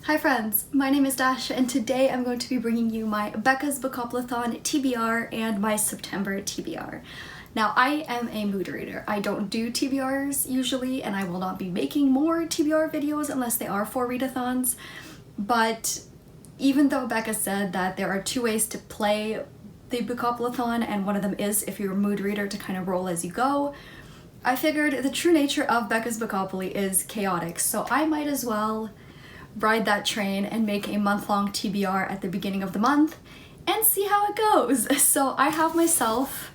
Hi friends, my name is Dasha and today I'm going to be bringing you my Becca's Bookoplathon TBR and my September TBR. Now I am a mood reader. I don't do TBRs usually and I will not be making more TBR videos unless they are for readathons, but even though Becca said that there are two ways to play the Bookoplathon and one of them is if you're a mood reader to kind of roll as you go, I figured the true nature of Becca's Bookopoly is chaotic, so I might as well ride that train and make a month-long TBR at the beginning of the month and see how it goes. So I have myself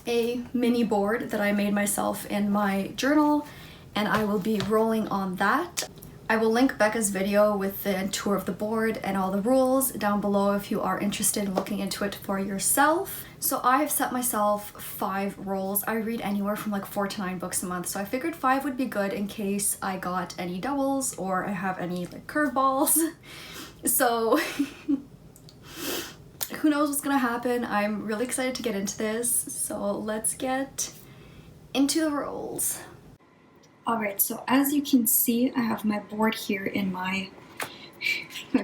a mini board that I made myself in my journal and I will be rolling on that. I will link Becca's video with the tour of the board and all the rules down below if you are interested in looking into it for yourself. So I have set myself 5 rolls. I read anywhere from like 4 to 9 books a month, so I figured 5 would be good in case I got any doubles or I have any like curveballs. So who knows what's gonna happen. I'm really excited to get into this, so let's get into the rolls. Alright, so as you can see, I have my board here in my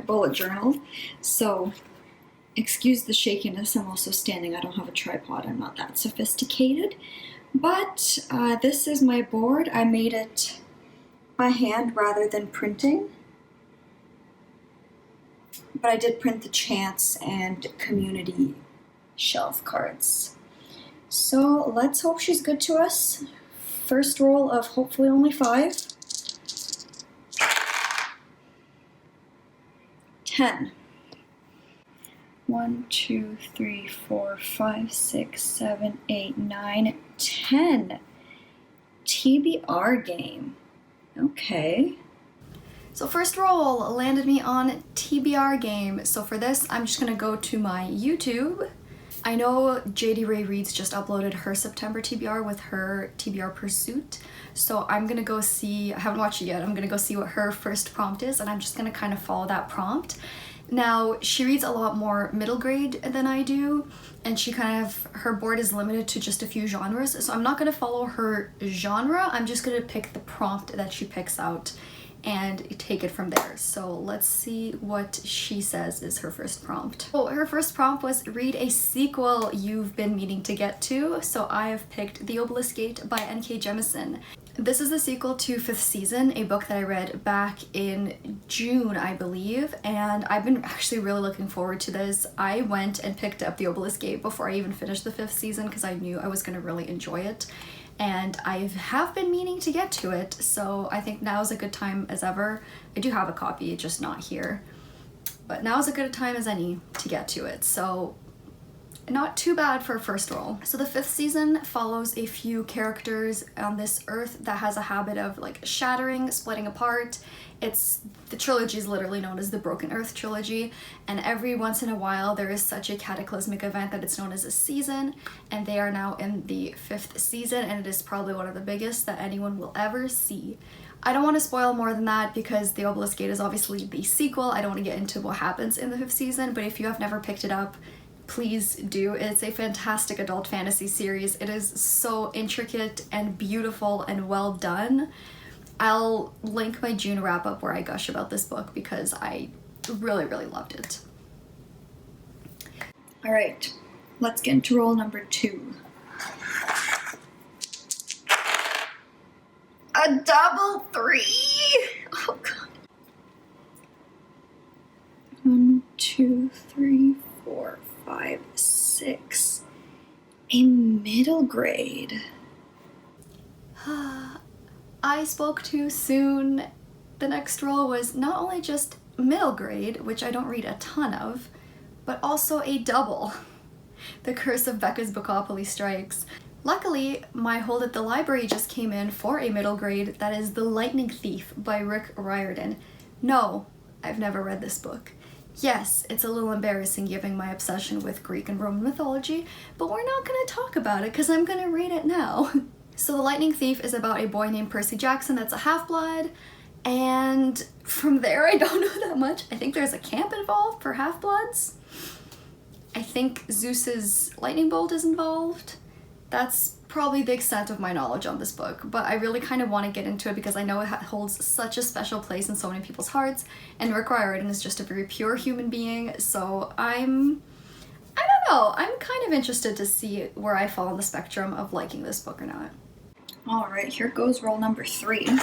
bullet journal. So excuse the shakiness, I'm also standing. I don't have a tripod, I'm not that sophisticated. But this is my board. I made it by hand rather than printing. But I did print the chance and community shelf cards. So let's hope she's good to us. First roll of hopefully only 5. 10. 1, 2, 3, 4, 5, 6, 7, 8, 9, 10. TBR game. Okay. So first roll landed me on TBR game. So for this, I'm just gonna go to my YouTube. I know JD Ray Reads just uploaded her September TBR with her TBR Pursuit. So I'm gonna go see, I haven't watched it yet, I'm gonna go see what her first prompt is and I'm just gonna kind of follow that prompt. Now, she reads a lot more middle grade than I do, and she kind of, her board is limited to just a few genres, so I'm not gonna follow her genre, I'm just gonna pick the prompt that she picks out and take it from there. So let's see what she says is her first prompt. Oh, her first prompt was read a sequel you've been meaning to get to. So I have picked The Obelisk Gate by N.K. Jemisin. This is the sequel to 5th Season, a book that I read back in June, I believe, and I've been actually really looking forward to this. I went and picked up The Obelisk Gate before I even finished the 5th season because I knew I was going to really enjoy it. And I have been meaning to get to it, so I think now is a good time as ever. I do have a copy, just not here. But now is a good time as any to get to it, so not too bad for a first roll. So the 5th season follows a few characters on this earth that has a habit of like shattering, splitting apart. The trilogy is literally known as the Broken Earth trilogy, and every once in a while there is such a cataclysmic event that it's known as a season, and they are now in the 5th season, and it is probably one of the biggest that anyone will ever see. I don't want to spoil more than that because The Obelisk Gate is obviously the sequel. I don't want to get into what happens in the 5th season, but if you have never picked it up, please do. It's a fantastic adult fantasy series. It is so intricate and beautiful and well done. I'll link my June wrap-up where I gush about this book because I really, really loved it. Alright, let's get into roll number 2. A double 3! Oh god. 1, 2, 3, 4, 5, 6. A middle grade. I spoke too soon. The next roll was not only just middle grade, which I don't read a ton of, but also a double. The Curse of Becca's Bookopoly strikes. Luckily, my hold at the library just came in for a middle grade that is The Lightning Thief by Rick Riordan. No, I've never read this book. Yes, it's a little embarrassing given my obsession with Greek and Roman mythology, but we're not going to talk about it because I'm going to read it now. So The Lightning Thief is about a boy named Percy Jackson that's a half-blood, and from there I don't know that much. I think there's a camp involved for half-bloods. I think Zeus's lightning bolt is involved. That's probably the extent of my knowledge on this book, but I really kind of want to get into it because I know it holds such a special place in so many people's hearts, and Rick Riordan is just a very pure human being, so I don't know, I'm kind of interested to see where I fall on the spectrum of liking this book or not. Alright, here goes roll number 3.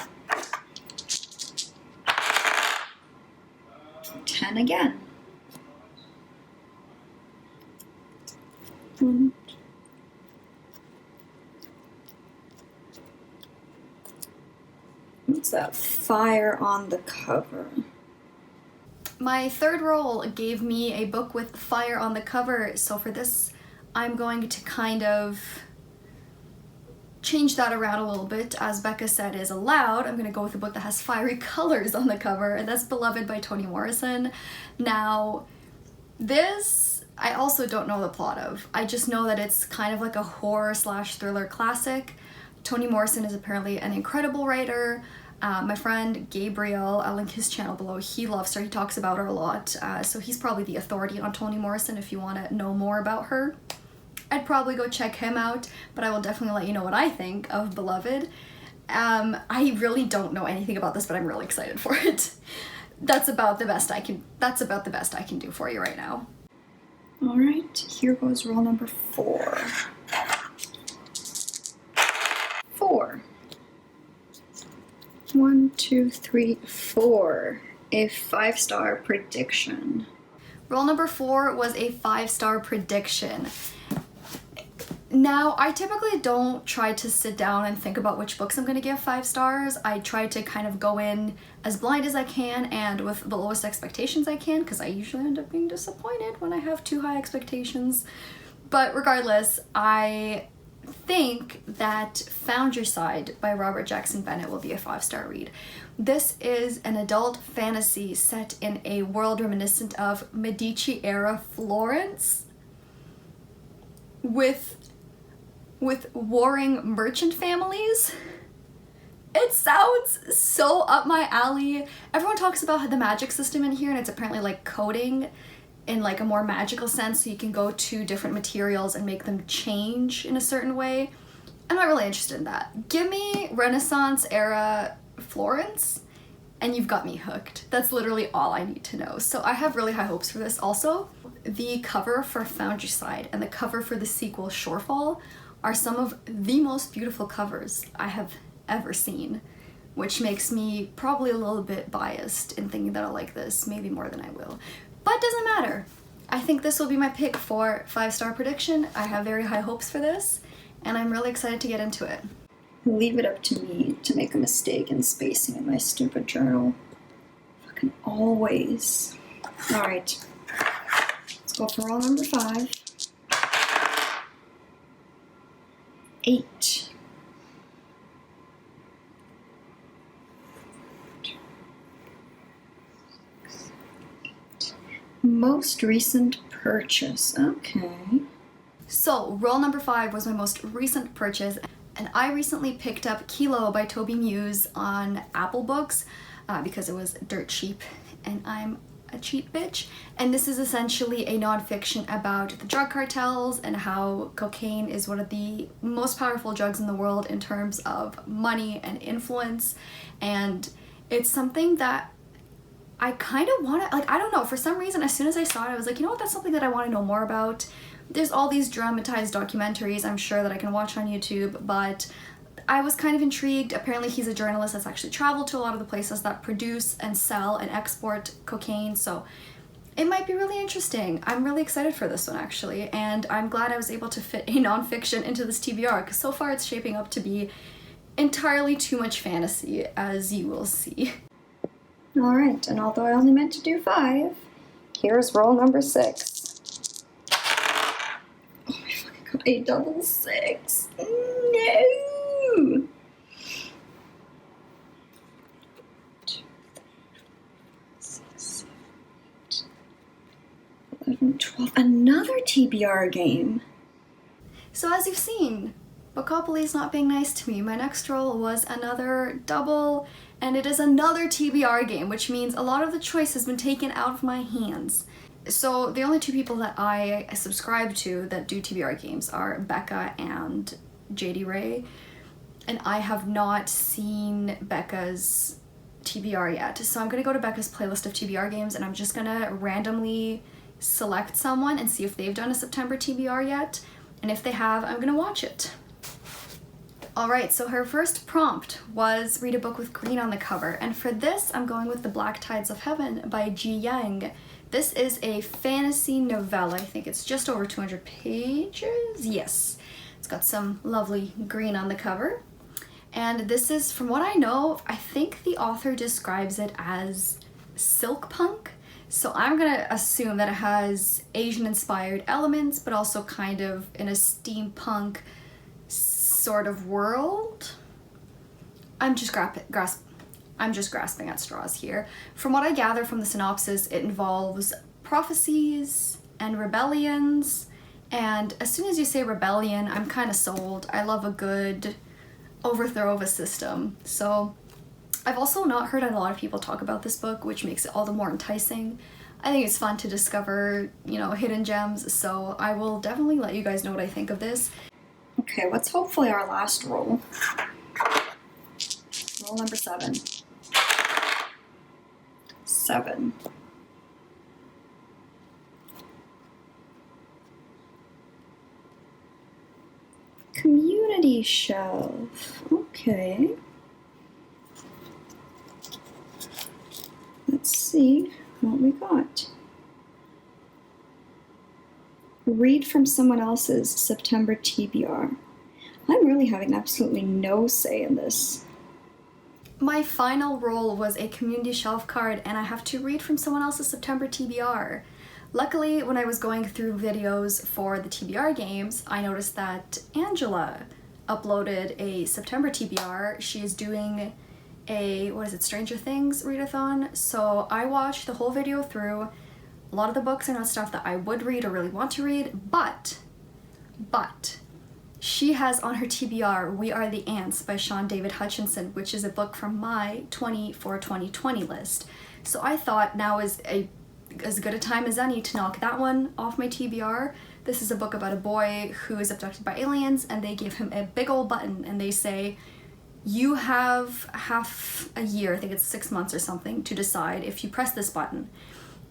10 again. 1, what's that? Fire on the cover. My third roll gave me a book with fire on the cover, so for this I'm going to kind of change that around a little bit. As Becca said is allowed, I'm going to go with a book that has fiery colors on the cover, and that's Beloved by Toni Morrison. Now, this I also don't know the plot of. I just know that it's kind of like a horror/thriller classic. Toni Morrison is apparently an incredible writer. My friend Gabriel, I'll link his channel below, he loves her, he talks about her a lot, so he's probably the authority on Toni Morrison if you want to know more about her. I'd probably go check him out, but I will definitely let you know what I think of Beloved. I really don't know anything about this, but I'm really excited for it. That's about the best I can do for you right now. Alright, here goes roll number 4. 4. 1, 2, 3, 4. A 5-star prediction. Roll number 4 was a 5-star prediction. Now, I typically don't try to sit down and think about which books I'm going to give 5 stars. I try to kind of go in as blind as I can and with the lowest expectations I can, because I usually end up being disappointed when I have too high expectations. But regardless, I think that Founderside by Robert Jackson Bennett will be a 5-star read. This is an adult fantasy set in a world reminiscent of Medici-era Florence with warring merchant families. It sounds so up my alley. Everyone talks about the magic system in here, and it's apparently like coding in like a more magical sense, so you can go to different materials and make them change in a certain way. I'm not really interested in that. Give me Renaissance era Florence and you've got me hooked. That's literally all I need to know. So I have really high hopes for this. Also, the cover for Founderside and the cover for the sequel Shorefall are some of the most beautiful covers I have ever seen, which makes me probably a little bit biased in thinking that I'll like this, maybe more than I will. But doesn't matter. I think this will be my pick for 5-star prediction. I have very high hopes for this, and I'm really excited to get into it. Leave it up to me to make a mistake in spacing in my stupid journal. Fucking always. Alright. Let's go for roll number 5. 8. Most recent purchase. Okay. So, roll number 5 was my most recent purchase, and I recently picked up Kilo by Toby Muse on Apple Books because it was dirt cheap, and I'm a cheap bitch. And this is essentially a nonfiction about the drug cartels and how cocaine is one of the most powerful drugs in the world in terms of money and influence. And it's something that I kind of want to, like, I don't know, for some reason, as soon as I saw it, I was like, you know what, that's something that I want to know more about. There's all these dramatized documentaries, I'm sure, that I can watch on YouTube, but I was kind of intrigued. Apparently he's a journalist that's actually traveled to a lot of the places that produce and sell and export cocaine, so it might be really interesting. I'm really excited for this one, actually, and I'm glad I was able to fit a nonfiction into this TBR, because so far it's shaping up to be entirely too much fantasy, as you will see. Alright, and although I only meant to do 5, here's roll number 6. Oh my fucking god, a double 6. No! 2, 3, 4, 5, 6, 7, 8, 11, 12. Another TBR game. So as you've seen, Bookopoly is not being nice to me. My next roll was another double, and it is another TBR game, which means a lot of the choice has been taken out of my hands. So the only 2 people that I subscribe to that do TBR games are Becca and JD Ray, and I have not seen Becca's TBR yet. So I'm gonna go to Becca's playlist of TBR games and I'm just gonna randomly select someone and see if they've done a September TBR yet. And if they have, I'm gonna watch it. Alright, so her first prompt was read a book with green on the cover. And for this, I'm going with The Black Tides of Heaven by Ji Yang. This is a fantasy novella. I think it's just over 200 pages. Yes. It's got some lovely green on the cover. And this is, from what I know, I think the author describes it as silk punk. So I'm gonna assume that it has Asian-inspired elements, but also kind of in a steampunk sort of world. I'm just grasping at straws here. From what I gather from the synopsis, it involves prophecies and rebellions. And as soon as you say rebellion, I'm kind of sold. I love a good overthrow of a system. So I've also not heard a lot of people talk about this book, which makes it all the more enticing. I think it's fun to discover, you know, hidden gems, so I will definitely let you guys know what I think of this. Okay, what's hopefully our last roll? Roll number 7. 7. Community shelf. Okay. Let's see what we got. Read from someone else's September TBR. I'm really having absolutely no say in this. My final roll was a community shelf card, and I have to read from someone else's September TBR. Luckily, when I was going through videos for the TBR games, I noticed that Angela uploaded a September TBR. She is doing a, what is it, Stranger Things readathon. So I watched the whole video through. A lot of the books are not stuff that I would read or really want to read, but she has on her TBR We Are the Ants by Sean David Hutchinson, which is a book from my 2020 list. So I thought now is as good a time as any to knock that one off my TBR. This is a book about a boy who is abducted by aliens, and they give him a big old button and they say, you have half a year, I think it's 6 months or something, to decide if you press this button.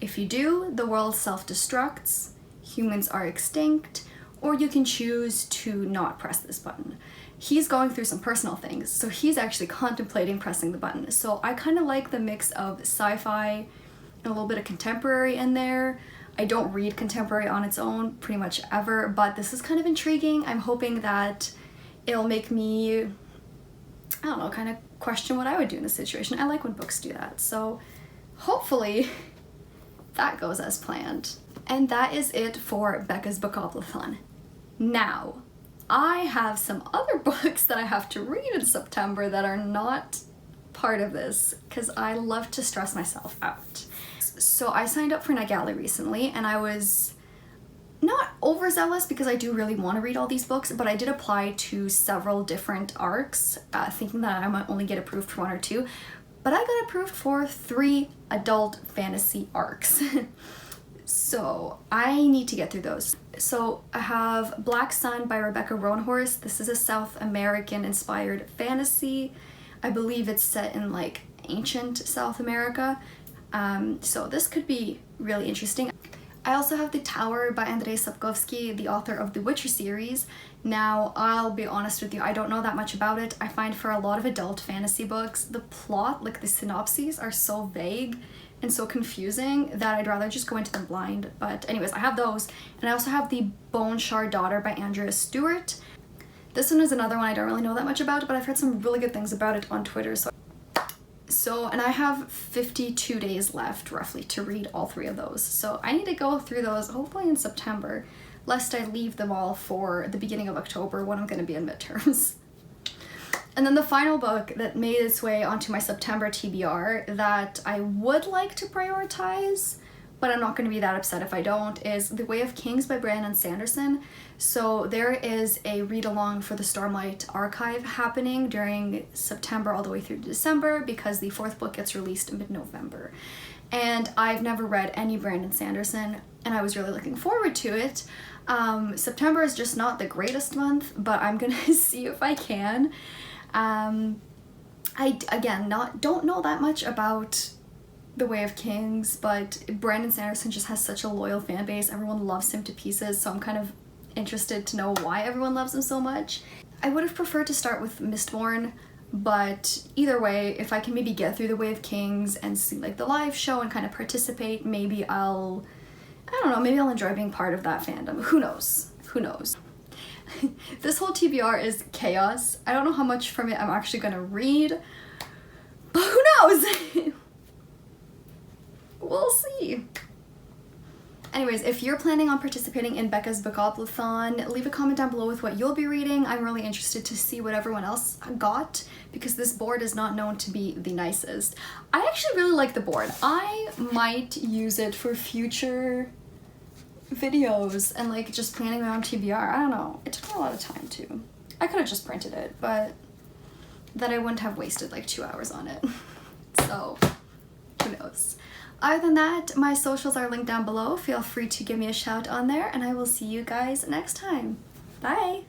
If you do, the world self-destructs, humans are extinct, or you can choose to not press this button. He's going through some personal things, so he's actually contemplating pressing the button. So I kind of like the mix of sci-fi and a little bit of contemporary in there. I don't read contemporary on its own pretty much ever, but this is kind of intriguing. I'm hoping that it'll make me, I don't know, kind of question what I would do in this situation. I like when books do that, so hopefully that goes as planned. And that is it for Becca's Bookoplathon. Now, I have some other books that I have to read in September that are not part of this, because I love to stress myself out. So I signed up for NetGalley recently, and I was not overzealous because I do really want to read all these books, but I did apply to several different ARCs, thinking that I might only get approved for 1 or 2, but I got approved for 3 adult fantasy ARCs. So I need to get through those. So I have Black Sun by Rebecca Roanhorse. This is a South American inspired fantasy. I believe it's set in like ancient South America. So this could be really interesting. I also have The Tower by Andrzej Sapkowski, the author of the Witcher series. Now, I'll be honest with you, I don't know that much about it. I find for a lot of adult fantasy books, the plot, like the synopses, are so vague and so confusing that I'd rather just go into them blind. But anyways, I have those. And I also have The Bone Shard Daughter by Andrea Stewart. This one is another one I don't really know that much about, but I've heard some really good things about it on Twitter. And I have 52 days left, roughly, to read all 3 of those. So I need to go through those, hopefully in September, lest I leave them all for the beginning of October when I'm going to be in midterms. And then the final book that made its way onto my September TBR that I would like to prioritize, but I'm not going to be that upset if I don't, is The Way of Kings by Brandon Sanderson. So there is a read-along for the Stormlight Archive happening during September all the way through December, because the 4th book gets released in mid-November. And I've never read any Brandon Sanderson. and I was really looking forward to it. September is just not the greatest month, but I'm gonna see if I can. I, again, don't know that much about The Way of Kings, but Brandon Sanderson just has such a loyal fan base. Everyone loves him to pieces, so I'm kind of interested to know why everyone loves him so much. I would have preferred to start with Mistborn, but either way, if I can maybe get through The Way of Kings and see like the live show and kind of participate, maybe I don't know, maybe I'll enjoy being part of that fandom. Who knows? Who knows? This whole TBR is chaos. I don't know how much from it I'm actually gonna read, but who knows? We'll see. Anyways, if you're planning on participating in Becca's Bookoplathon, leave a comment down below with what you'll be reading. I'm really interested to see what everyone else got, because this board is not known to be the nicest. I actually really like the board. I might use it for future videos and like just planning my own TBR. I don't know. It took me a lot of time too. I could have just printed it, but then I wouldn't have wasted like 2 hours on it. So, who knows? Other than that, my socials are linked down below. Feel free to give me a shout on there, and I will see you guys next time. Bye!